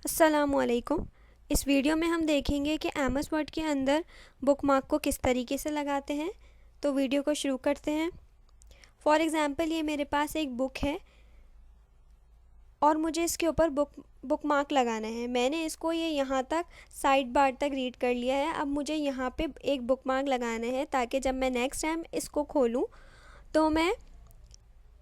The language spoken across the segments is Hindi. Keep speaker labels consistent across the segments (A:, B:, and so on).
A: अस्सलामुअलैकुम। इस वीडियो में हम देखेंगे कि एमएस वर्ड के अंदर बुकमार्क को किस तरीके से लगाते हैं। तो वीडियो को शुरू करते हैं। फॉर एग्ज़ाम्पल ये मेरे पास एक बुक है और मुझे इसके ऊपर बुकमार्क लगाना है। मैंने इसको ये यहाँ तक साइड बार तक रीड कर लिया है। अब मुझे यहाँ पे एक बुकमार्क लगाना है ताकि जब मैं नेक्स्ट टाइम इसको खोलूँ तो मैं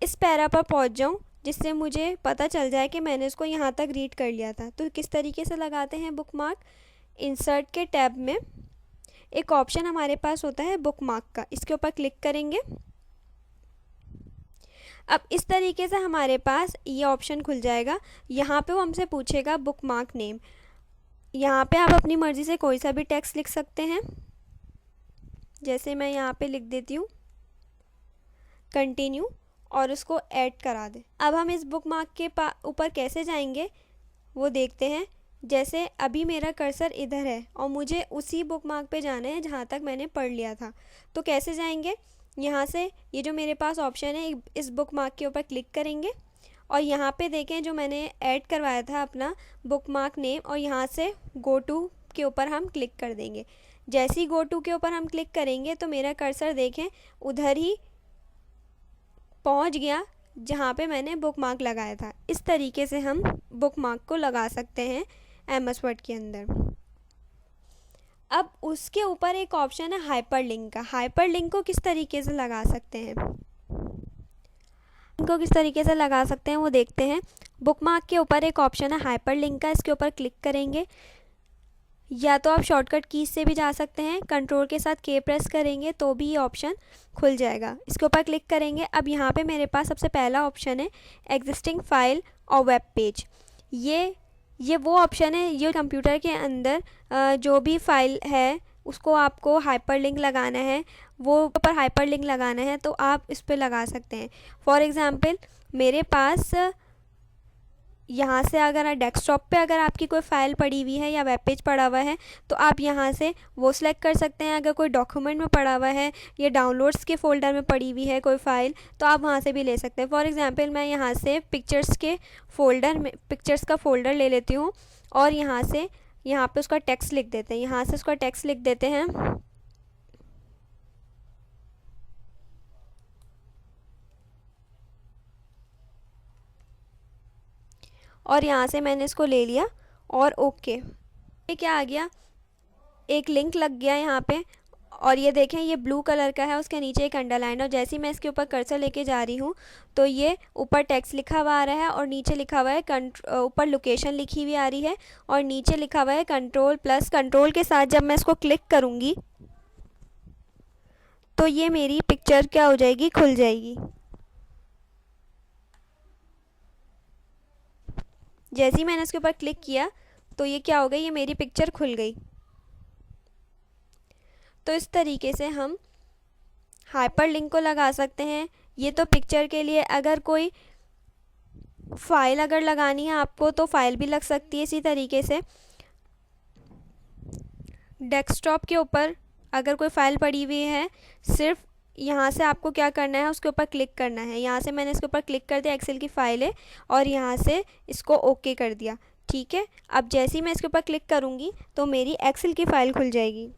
A: इस पैरा पर पहुँच जाऊँ, जिससे मुझे पता चल जाए कि मैंने इसको यहाँ तक रीड कर लिया था। तो किस तरीके से लगाते हैं बुकमार्क। इंसर्ट के टैब में एक ऑप्शन हमारे पास होता है बुकमार्क का, इसके ऊपर क्लिक करेंगे। अब इस तरीके से हमारे पास ये ऑप्शन खुल जाएगा। यहाँ पे वो हमसे पूछेगा बुकमार्क नेम। यहाँ पे आप अपनी मर्ज़ी से कोई सा भी टेक्स्ट लिख सकते हैं। जैसे मैं यहाँ पे लिख देती हूँ कंटिन्यू और उसको ऐड करा दें। अब हम इस बुकमार्क के ऊपर कैसे जाएंगे वो देखते हैं। जैसे अभी मेरा कर्सर इधर है और मुझे उसी बुकमार्क पे जाना है जहाँ तक मैंने पढ़ लिया था। तो कैसे जाएंगे, यहाँ से ये जो मेरे पास ऑप्शन है इस बुकमार्क के ऊपर क्लिक करेंगे और यहाँ पे देखें जो मैंने ऐड करवाया था अपना बुकमार्क नेम, और यहाँ से गो टू के ऊपर हम क्लिक कर देंगे। जैसे ही गो टू के ऊपर हम क्लिक करेंगे तो मेरा कर्सर देखें उधर ही पहुंच गया जहाँ पे मैंने बुकमार्क लगाया था। इस तरीके से हम बुकमार्क को लगा सकते हैं एमएस वर्ड के अंदर। अब उसके ऊपर एक ऑप्शन है हाइपरलिंक का। हाइपरलिंक को किस तरीके से लगा सकते हैं, इनको किस तरीके से लगा सकते हैं वो देखते हैं। बुकमार्क के ऊपर एक ऑप्शन है हाइपरलिंक का, इसके ऊपर क्लिक करेंगे। या तो आप शॉर्टकट कीज से भी जा सकते हैं, कंट्रोल के साथ के प्रेस करेंगे तो भी ये ऑप्शन खुल जाएगा। इसके ऊपर क्लिक करेंगे। अब यहाँ पे मेरे पास सबसे पहला ऑप्शन है एग्जिस्टिंग फाइल और वेब पेज। ये वो ऑप्शन है, ये कंप्यूटर के अंदर जो भी फाइल है उसको आपको हाइपरलिंक लगाना है, वो ऊपर हाइपरलिंक लगाना है तो आप इस पर लगा सकते हैं। फॉर एग्ज़ाम्पल मेरे पास यहाँ से अगर डेस्कटॉप पे अगर आपकी कोई फ़ाइल पड़ी हुई है या वेब पेज पड़ा हुआ है तो आप यहाँ से वो सिलेक्ट कर सकते हैं। अगर कोई डॉक्यूमेंट में पड़ा हुआ है या डाउनलोड्स के फ़ोल्डर में पड़ी हुई है कोई फ़ाइल तो आप वहाँ से भी ले सकते हैं। फॉर एग्ज़ाम्पल मैं यहाँ से पिक्चर्स का फ़ोल्डर ले लेती हूँ और यहाँ पे उसका टेक्स्ट लिख देते हैं। यहाँ से उसका टेक्स्ट लिख देते हैं। और यहाँ से मैंने इसको ले लिया और ओके। ये क्या आ गया, एक लिंक लग गया यहाँ पे। और ये देखें ये ब्लू कलर का है, उसके नीचे एक अंडरलाइन। और जैसे ही मैं इसके ऊपर कर्सर लेके जा रही हूँ तो ये ऊपर टेक्स्ट लिखा हुआ आ रहा है और नीचे लिखा हुआ है ऊपर लोकेशन लिखी हुई आ रही है और नीचे लिखा हुआ है कंट्रोल प्लस। कंट्रोल के साथ जब मैं इसको क्लिक करूँगी तो ये मेरी पिक्चर क्या हो जाएगी, खुल जाएगी। जैसे ही मैंने इसके ऊपर क्लिक किया तो ये क्या हो गई, ये मेरी पिक्चर खुल गई। तो इस तरीके से हम हाइपरलिंक को लगा सकते हैं। ये तो पिक्चर के लिए, अगर कोई फ़ाइल अगर लगानी है आपको तो फ़ाइल भी लग सकती है इसी तरीके से। डेस्कटॉप के ऊपर अगर कोई फ़ाइल पड़ी हुई है, सिर्फ यहाँ से आपको क्या करना है उसके ऊपर क्लिक करना है। यहाँ से मैंने इसके ऊपर क्लिक कर दिया, एक्सेल की फ़ाइल है और यहाँ से इसको ओके कर दिया। ठीक है, अब जैसे ही मैं इसके ऊपर क्लिक करूँगी तो मेरी एक्सेल की फ़ाइल खुल जाएगी।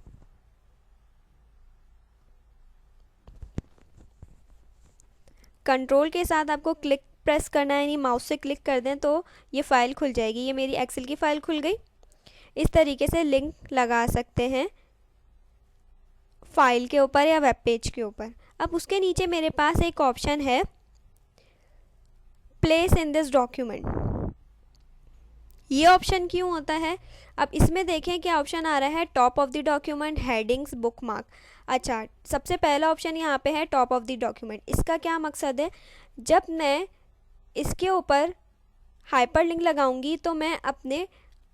A: कंट्रोल के साथ आपको क्लिक प्रेस करना है, यानी माउस से क्लिक कर दें तो ये फ़ाइल खुल जाएगी। ये मेरी एक्सेल की फ़ाइल खुल गई। इस तरीके से लिंक लगा सकते हैं फ़ाइल के ऊपर या वेब पेज के ऊपर। अब उसके नीचे मेरे पास एक ऑप्शन है प्लेस इन दिस डॉक्यूमेंट। ये ऑप्शन क्यों होता है, अब इसमें देखें क्या ऑप्शन आ रहा है, top of the document, headings, bookmark. अच्छा, सबसे पहला ऑप्शन यहाँ पे है टॉप ऑफ द डॉक्यूमेंट। इसका क्या मकसद है, जब मैं इसके ऊपर हाइपरलिंक लगाऊंगी तो मैं अपने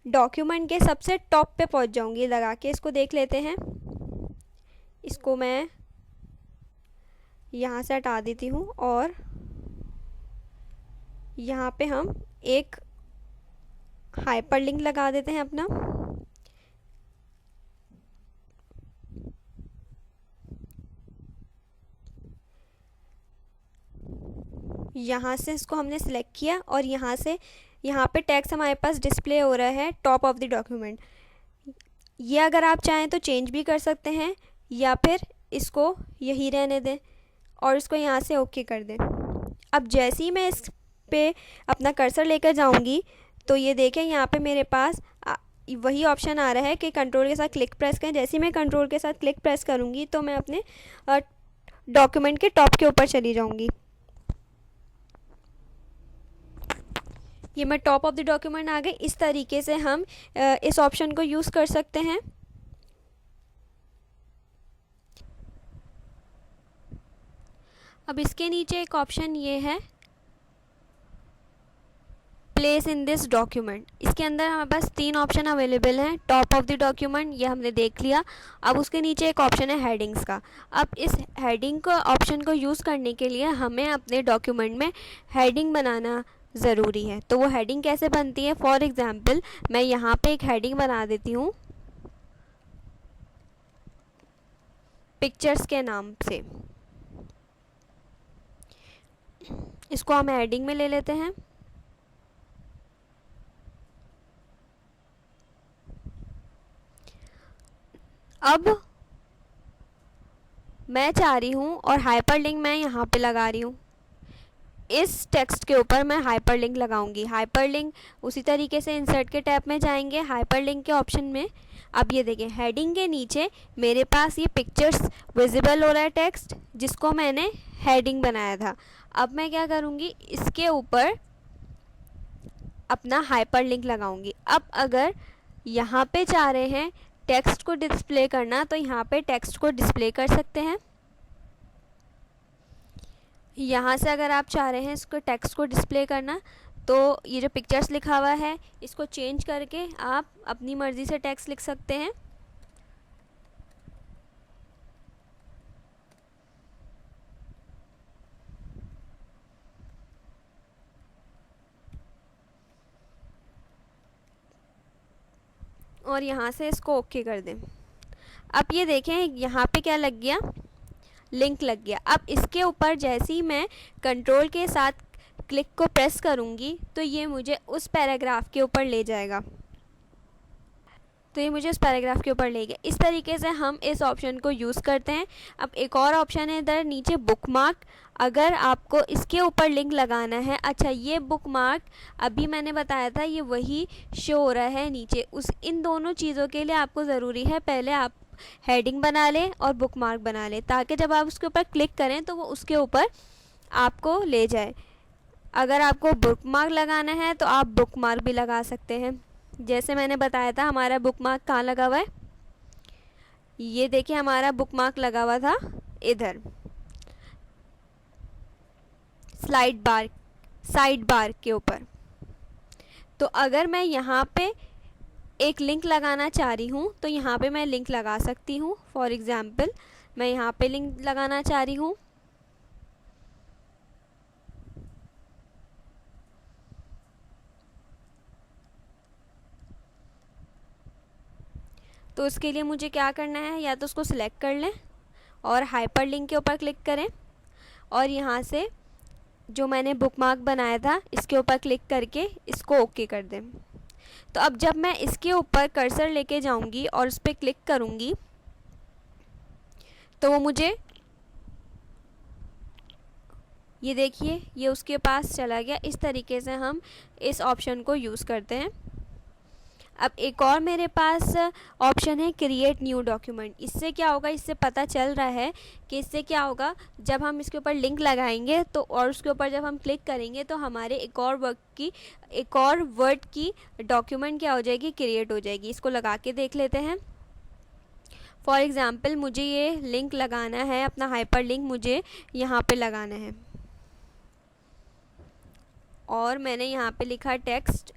A: डॉक्यूमेंट के सबसे टॉप पे पहुँच जाऊंगी। लगा के इसको देख लेते हैं। इसको मैं यहाँ से हटा देती हूँ और यहाँ पे हम एक हाइपरलिंक लगा देते हैं अपना। यहाँ से इसको हमने सिलेक्ट किया और यहाँ से यहाँ पे टेक्स्ट हमारे पास डिस्प्ले हो रहा है टॉप ऑफ द डॉक्यूमेंट। ये अगर आप चाहें तो चेंज भी कर सकते हैं या फिर इसको यही रहने दें और इसको यहाँ से ओके कर दें। अब जैसे ही मैं इस पे अपना कर्सर लेकर जाऊँगी तो ये देखें यहाँ पे मेरे पास वही ऑप्शन आ रहा है कि कंट्रोल के साथ क्लिक प्रेस करें। जैसे ही मैं कंट्रोल के साथ क्लिक प्रेस करूँगी तो मैं अपने डॉक्यूमेंट के टॉप के ऊपर चली जाऊँगी। ये मैं टॉप ऑफ द डॉक्यूमेंट आ गई। इस तरीके से हम इस ऑप्शन को यूज़ कर सकते हैं। अब इसके नीचे एक ऑप्शन ये है प्लेस इन दिस डॉक्यूमेंट। इसके अंदर हमारे पास 3 ऑप्शन अवेलेबल हैं। टॉप ऑफ द डॉक्यूमेंट ये हमने देख लिया। अब उसके नीचे एक ऑप्शन है हेडिंग्स का। अब इस हेडिंग को ऑप्शन को यूज़ करने के लिए हमें अपने डॉक्यूमेंट में हेडिंग बनाना ज़रूरी है। तो वो हेडिंग कैसे बनती है, फॉर एग्ज़ाम्पल मैं यहाँ पे एक हेडिंग बना देती हूँ पिक्चर्स के नाम से। इसको हम हेडिंग में ले लेते हैं। अब मैं चाह रही हूँ और हाइपरलिंक मैं यहाँ पे लगा रही हूँ। इस टेक्स्ट के ऊपर मैं हाइपरलिंक लगाऊंगी। हाइपरलिंक उसी तरीके से इंसर्ट के टैब में जाएंगे, हाइपरलिंक के ऑप्शन में। अब ये देखें हेडिंग के नीचे मेरे पास ये पिक्चर्स विजिबल हो रहा है टेक्स्ट, जिसको मैंने हेडिंग बनाया था। अब मैं क्या करूँगी, इसके ऊपर अपना हाइपरलिंक लगाऊंगी। अब अगर यहाँ पे चाह रहे हैं टेक्स्ट को डिस्प्ले करना तो यहाँ पे टेक्स्ट को डिस्प्ले कर सकते हैं। यहाँ से अगर आप चाह रहे हैं इसको टेक्स्ट को डिस्प्ले करना तो ये जो पिक्चर्स लिखा हुआ है इसको चेंज करके आप अपनी मर्ज़ी से टेक्स्ट लिख सकते हैं। और यहाँ से इसको ओके कर दें। अब ये देखें यहाँ पे क्या लग गया, लिंक लग गया। अब इसके ऊपर जैसे ही मैं कंट्रोल के साथ क्लिक को प्रेस करूँगी तो ये मुझे उस पैराग्राफ के ऊपर ले जाएगा। तो ये मुझे उस पैराग्राफ के ऊपर ले गया। इस तरीके से हम इस ऑप्शन को यूज़ करते हैं। अब एक और ऑप्शन है इधर नीचे बुकमार्क। अगर आपको इसके ऊपर लिंक लगाना है, अच्छा ये बुकमार्क अभी मैंने बताया था ये वही शो हो रहा है नीचे। इन दोनों चीज़ों के लिए आपको ज़रूरी है पहले आप हेडिंग बना लें और बुकमार्क बना लें, ताकि जब आप उसके ऊपर क्लिक करें तो वो उसके ऊपर आपको ले जाए। अगर आपको बुकमार्क लगाना है तो आप बुकमार्क भी लगा सकते हैं। जैसे मैंने बताया था हमारा बुकमार्क कहाँ लगा हुआ है, ये देखिए हमारा बुकमार्क लगा हुआ था इधर साइड बार के ऊपर। तो अगर मैं यहाँ पे एक लिंक लगाना चाह रही हूँ तो यहाँ पे मैं लिंक लगा सकती हूँ। फॉर एग्ज़ाम्पल मैं यहाँ पे लिंक लगाना चाह रही हूँ। तो उसके लिए मुझे क्या करना है, या तो उसको सिलेक्ट कर लें और हाइपरलिंक के ऊपर क्लिक करें और यहाँ से जो मैंने बुकमार्क बनाया था इसके ऊपर क्लिक करके इसको ओके कर दें। तो अब जब मैं इसके ऊपर कर्सर लेके जाऊंगी और उस पर क्लिक करूंगी तो वो मुझे ये देखिए ये उसके पास चला गया। इस तरीके से हम इस ऑप्शन को यूज़ करते हैं। अब एक और मेरे पास ऑप्शन है क्रिएट न्यू डॉक्यूमेंट। इससे क्या होगा, इससे पता चल रहा है कि इससे क्या होगा, जब हम इसके ऊपर लिंक लगाएंगे तो और उसके ऊपर जब हम क्लिक करेंगे तो हमारे एक और वर्ड की डॉक्यूमेंट क्या हो जाएगी, क्रिएट हो जाएगी। इसको लगा के देख लेते हैं। फॉर एग्ज़ाम्पल मुझे ये लिंक लगाना है, अपना हाइपर लिंक मुझे यहाँ पे लगाना है और मैंने यहाँ पे लिखा टेक्स्ट,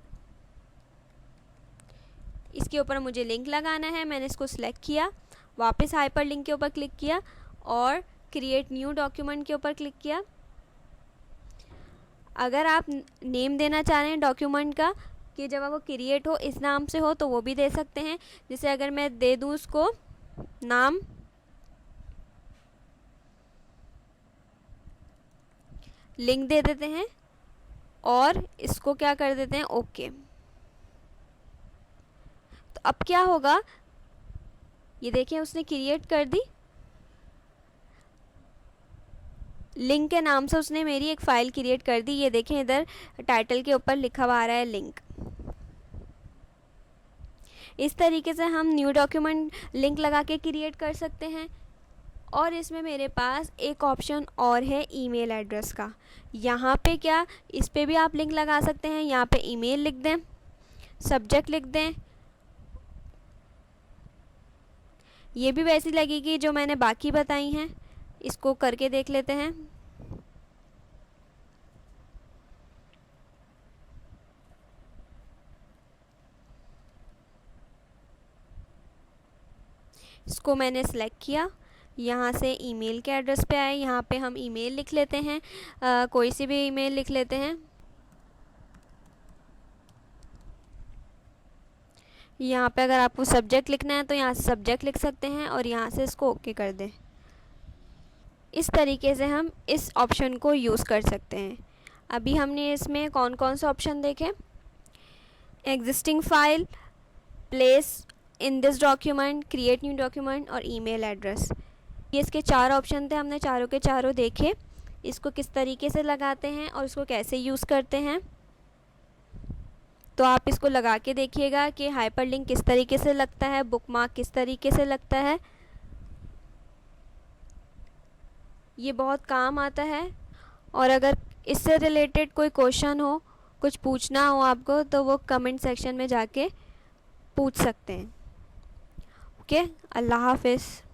A: इसके ऊपर मुझे लिंक लगाना है। मैंने इसको सिलेक्ट किया, वापस हाइपर लिंक के ऊपर क्लिक किया और क्रिएट न्यू डॉक्यूमेंट के ऊपर क्लिक किया। अगर आप नेम देना चाह रहे हैं डॉक्यूमेंट का कि जब वो क्रिएट हो इस नाम से हो तो वो भी दे सकते हैं। जैसे अगर मैं दे दूँ उसको नाम लिंक दे देते हैं और इसको क्या कर देते हैं, ओके। तो अब क्या होगा, ये देखें उसने क्रिएट कर दी, लिंक के नाम से उसने मेरी एक फ़ाइल क्रिएट कर दी। ये देखें इधर टाइटल के ऊपर लिखा हुआ आ रहा है लिंक। इस तरीके से हम न्यू डॉक्यूमेंट लिंक लगा के क्रिएट कर सकते हैं। और इसमें मेरे पास एक ऑप्शन और है ईमेल एड्रेस का। यहाँ पे क्या, इस पे भी आप लिंक लगा सकते हैं। यहाँ पे ईमेल लिख दें, सब्जेक्ट लिख दें, ये भी वैसी लगेगी जो मैंने बाकी बताई हैं। इसको करके देख लेते हैं। इसको मैंने सेलेक्ट किया, यहाँ से ईमेल के एड्रेस पे आए, यहाँ पे हम ईमेल लिख लेते हैं, कोई सी भी ईमेल लिख लेते हैं। यहाँ पे अगर आपको सब्जेक्ट लिखना है तो यहाँ से सब्जेक्ट लिख सकते हैं और यहाँ से इसको ओके कर दें। इस तरीके से हम इस ऑप्शन को यूज़ कर सकते हैं। अभी हमने इसमें कौन कौन से ऑप्शन देखे, existing file, place in this document, create new document और ईमेल एड्रेस। ये इसके 4 ऑप्शन थे, हमने चारों के चारों देखे। इसको किस तरीके से लगाते हैं और इसको कैसे यूज़ करते हैं, तो आप इसको लगा के देखिएगा कि हाइपरलिंक किस तरीके से लगता है, बुकमार्क किस तरीके से लगता है। ये बहुत काम आता है। और अगर इससे रिलेटेड कोई क्वेश्चन हो, कुछ पूछना हो आपको, तो वो कमेंट सेक्शन में जाके पूछ सकते हैं। ओके, अल्लाह हाफिज़।